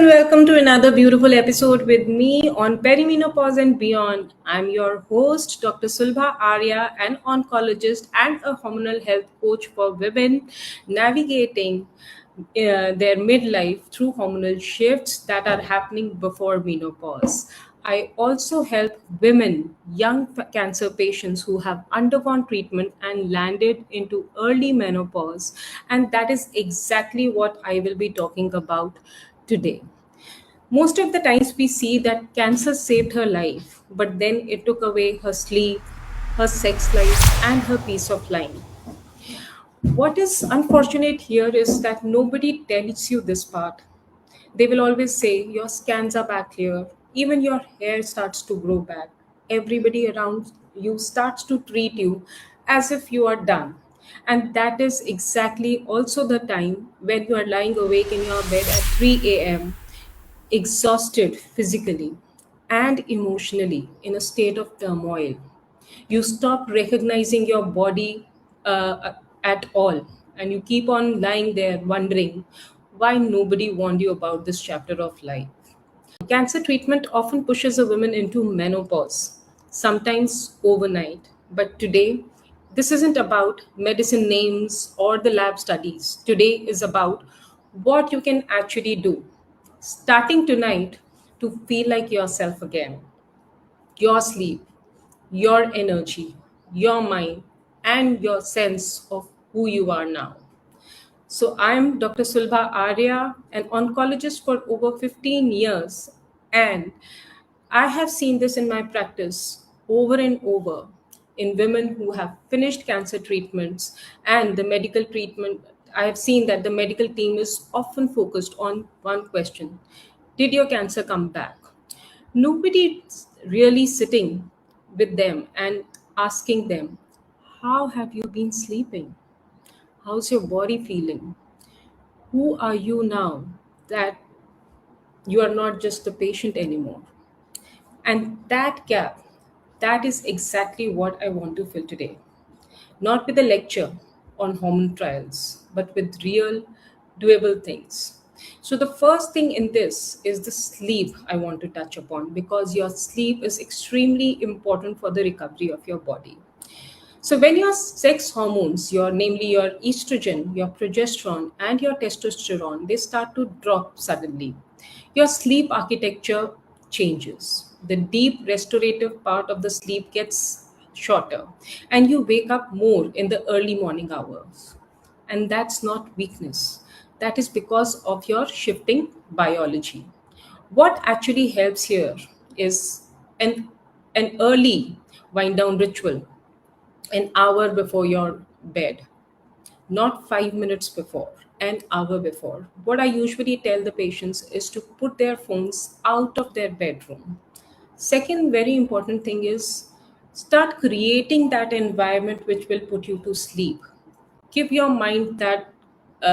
and welcome to another beautiful episode with me on Perimenopause and Beyond. I'm your host, Dr. Sulbha Arya, an oncologist and a hormonal health coach for women navigating their midlife through hormonal shifts that are happening before menopause. I also help women, young cancer patients who have undergone treatment and landed into early menopause. And that is exactly what I will be talking about today. Most of the times we see that cancer saved her life, but then it took away her sleep, her sex life, and her peace of mind. What is unfortunate here is that nobody tells you this part. They will always say, your scans are back clear, even your hair starts to grow back. Everybody around you starts to treat you as if you are done. And that is exactly also the time when you are lying awake in your bed at 3 a.m., exhausted physically and emotionally in a state of turmoil. You stop recognizing your body at all, and you keep on lying there wondering why nobody warned you about this chapter of life. Cancer treatment often pushes a woman into menopause, sometimes overnight. But today, this isn't about medicine names or the lab studies. Today is about what you can actually do, starting tonight, to feel like yourself again. Your sleep, your energy, your mind, and your sense of who you are now. So, I'm Dr. Sulbha Arya, an oncologist for over 15 years, and I have seen this in my practice over and over in women who have finished cancer treatments and the medical treatment. I have seen that the medical team is often focused on one question: did your cancer come back? Nobody's really sitting with them and asking them, how have you been sleeping? How's your body feeling? Who are you now that you are not just a patient anymore? And that gap, that is exactly what I want to fill today. Not with a lecture on hormone trials, but with real, doable things. So, the first thing in this is the sleep I want to touch upon, because your sleep is extremely important for the recovery of your body. So, when your sex hormones, namely your estrogen, your progesterone, and your testosterone, they start to drop suddenly, your sleep architecture changes. The deep restorative part of the sleep gets shorter, and you wake up more in the early morning hours. And that's not weakness, that is because of your shifting biology. What actually helps here is an, an early wind down ritual an hour before your bed, not 5 minutes before, an hour before. What I usually tell the patients is to put their phones out of their bedroom. Second, very important thing is start creating that environment which will put you to sleep. Give your mind that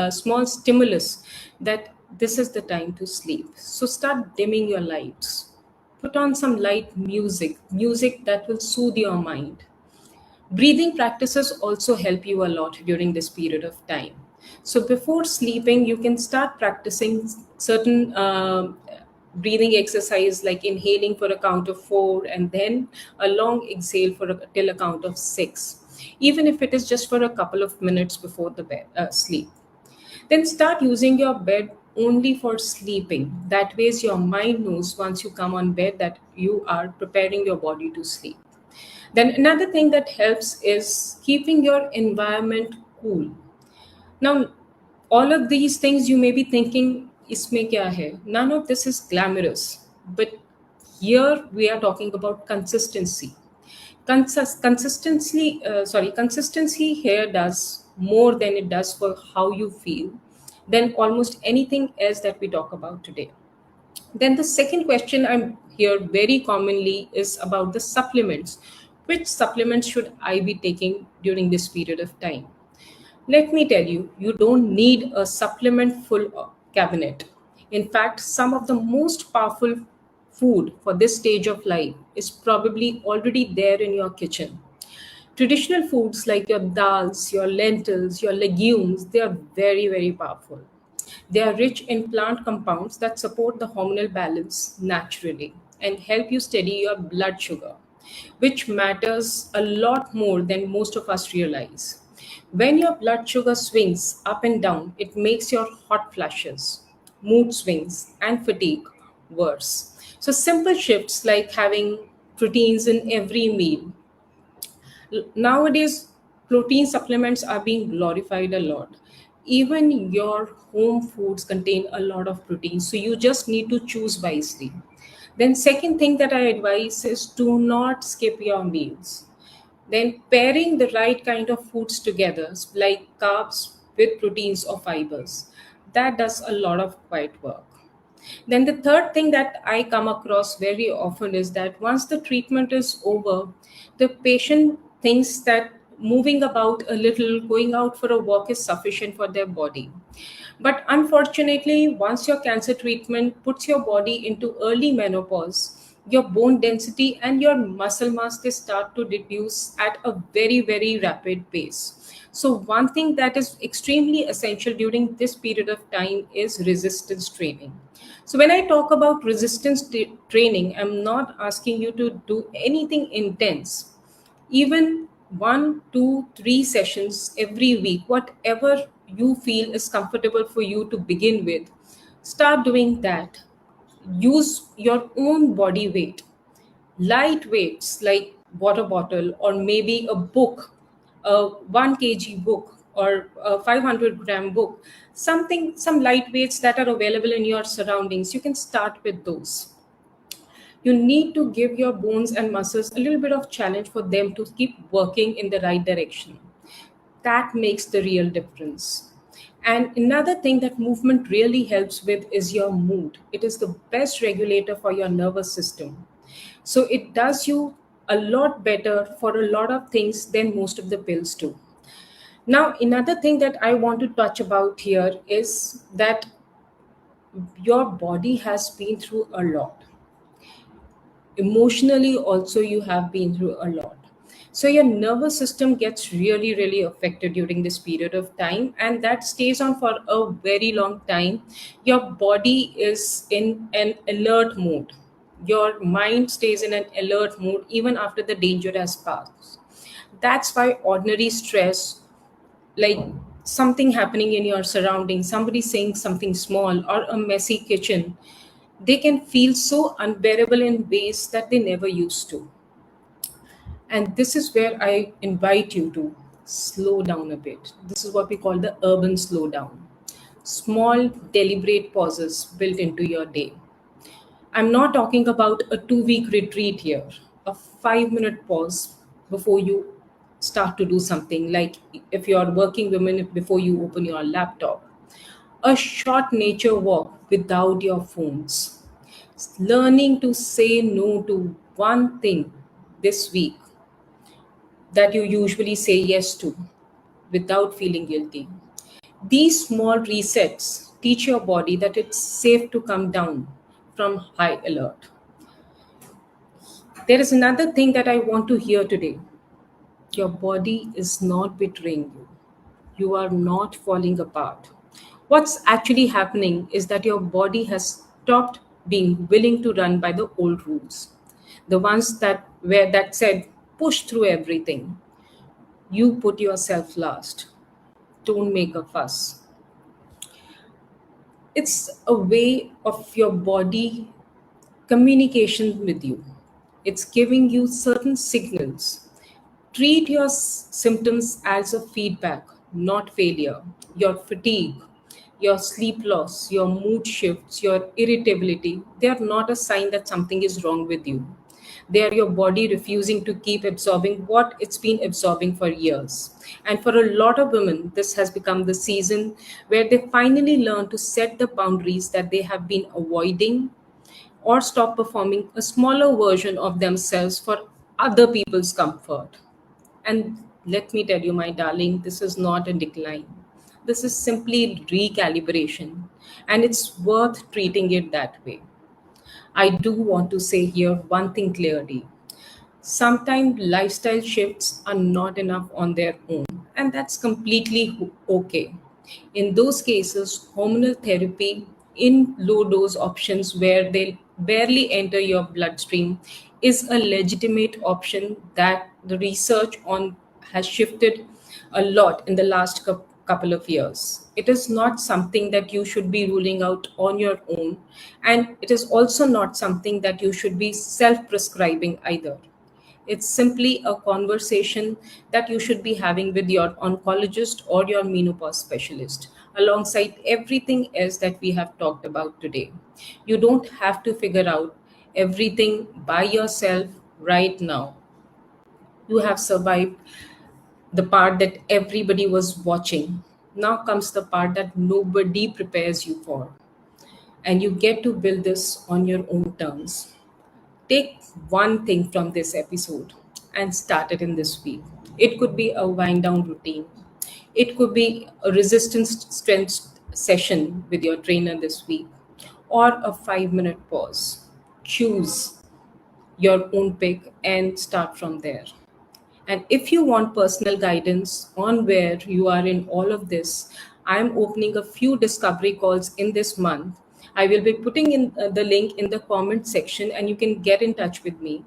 small stimulus that this is the time to sleep. So start dimming your lights. Put on some light music, music that will soothe your mind. Breathing practices also help you a lot during this period of time. So before sleeping, you can start practicing certain breathing exercise like inhaling for a count of 4 and then a long exhale till a count of 6, even if it is just for a couple of minutes before the sleep. Then start using your bed only for sleeping. That ways your mind knows once you come on bed that you are preparing your body to sleep. Then another thing that helps is keeping your environment cool. Now, all of these things you may be thinking, isme kya hai? None of this is glamorous, but here we are talking about consistency. Consistency here does more than it does for how you feel than almost anything else that we talk about today. Then the second question I'm here very commonly is about the supplements. Which supplements should I be taking during this period of time? Let me tell you, you don't need a supplement full cabinet. In fact, some of the most powerful food for this stage of life is probably already there in your kitchen. Traditional foods like your dals, your lentils, your legumes, they are very, very powerful. They are rich in plant compounds that support the hormonal balance naturally and help you steady your blood sugar, which matters a lot more than most of us realize. When your blood sugar swings up and down, it makes your hot flashes, mood swings, and fatigue worse. So, simple shifts like having proteins in every meal. Nowadays, protein supplements are being glorified a lot. Even your home foods contain a lot of protein, so you just need to choose wisely. Then, second thing that I advise is do not skip your meals. Then, pairing the right kind of foods together, like carbs with proteins or fibers, that does a lot of quiet work. Then the third thing that I come across very often is that once the treatment is over, the patient thinks that moving about a little, going out for a walk is sufficient for their body. But unfortunately, once your cancer treatment puts your body into early menopause, your bone density and your muscle mass they start to reduce at a very rapid pace. So one thing that is extremely essential during this period of time is resistance training. So when I talk about training, I'm not asking you to do anything intense. Even 1 2 3 sessions every week, whatever you feel is comfortable for you to begin with, start doing that. Use your own body weight, light weights like water bottle or maybe a book, a 1 kg book or a 500-gram book, something, some light weights that are available in your surroundings. You can start with those. You need to give your bones and muscles a little bit of challenge for them to keep working in the right direction. That makes the real difference. And another thing that movement really helps with is your mood. It is the best regulator for your nervous system. So it does you a lot better for a lot of things than most of the pills do. Now, another thing that I want to touch about here is that your body has been through a lot. Emotionally also you have been through a lot, so your nervous system gets really affected during this period of time, and that stays on for a very long time. Your body is in an alert mode, your mind stays in an alert mode even after the danger has passed. That's why ordinary stress, like something happening in your surroundings, somebody saying something small or a messy kitchen, they can feel so unbearable in ways that they never used to. And this is where I invite you to slow down a bit. This is what we call the urban slowdown. Small, deliberate pauses built into your day. I'm not talking about a 2 week retreat here, a 5 minute pause before you start to do something, like if you're working women, before you open your laptop, a short nature walk without your phones, learning to say no to one thing this week that you usually say yes to without feeling guilty. These small resets teach your body that it's safe to come down from high alert. There is another thing that I want to hear today. Your body is not betraying you. You are not falling apart. What's actually happening is that your body has stopped being willing to run by the old rules. The ones that said push through everything. You put yourself last. Don't make a fuss. It's a way of your body communication with you. It's giving you certain signals. Treat your symptoms as a feedback, not failure. Your fatigue, your sleep loss, your mood shifts, your irritability, they are not a sign that something is wrong with you. They are your body refusing to keep absorbing what it's been absorbing for years. And for a lot of women, this has become the season where they finally learn to set the boundaries that they have been avoiding, or stop performing a smaller version of themselves for other people's comfort. And let me tell you, my darling, this is not a decline. This is simply recalibration, and it's worth treating it that way. I do want to say here one thing clearly. Sometimes lifestyle shifts are not enough on their own, and that's completely okay. In those cases, hormonal therapy in low dose options where they barely enter your bloodstream is a legitimate option that the research on has shifted a lot in the last couple of years. It is not something that you should be ruling out on your own, and it is also not something that you should be self prescribing either. It's simply a conversation that you should be having with your oncologist or your menopause specialist, alongside everything else that we have talked about today. You don't have to figure out everything by yourself right now. You have survived the part that everybody was watching. Now comes the part that nobody prepares you for, and you get to build this on your own terms. Take one thing from this episode and start it in this week. It could be a wind down routine. It could be a resistance strength session with your trainer this week, or a 5-minute pause. Choose your own pick and start from there. And if you want personal guidance on where you are in all of this, I'm opening a few discovery calls in this month. I will be putting in the link in the comment section and you can get in touch with me.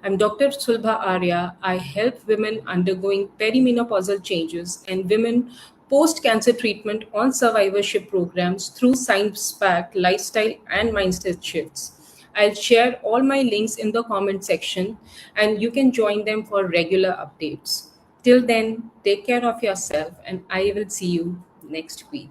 I'm Dr. Sulbha Arya. I help women undergoing perimenopausal changes and women post cancer treatment on survivorship programs through science backed lifestyle and mindset shifts. I'll share all my links in the comment section and you can join them for regular updates. Till then, take care of yourself and I will see you next week.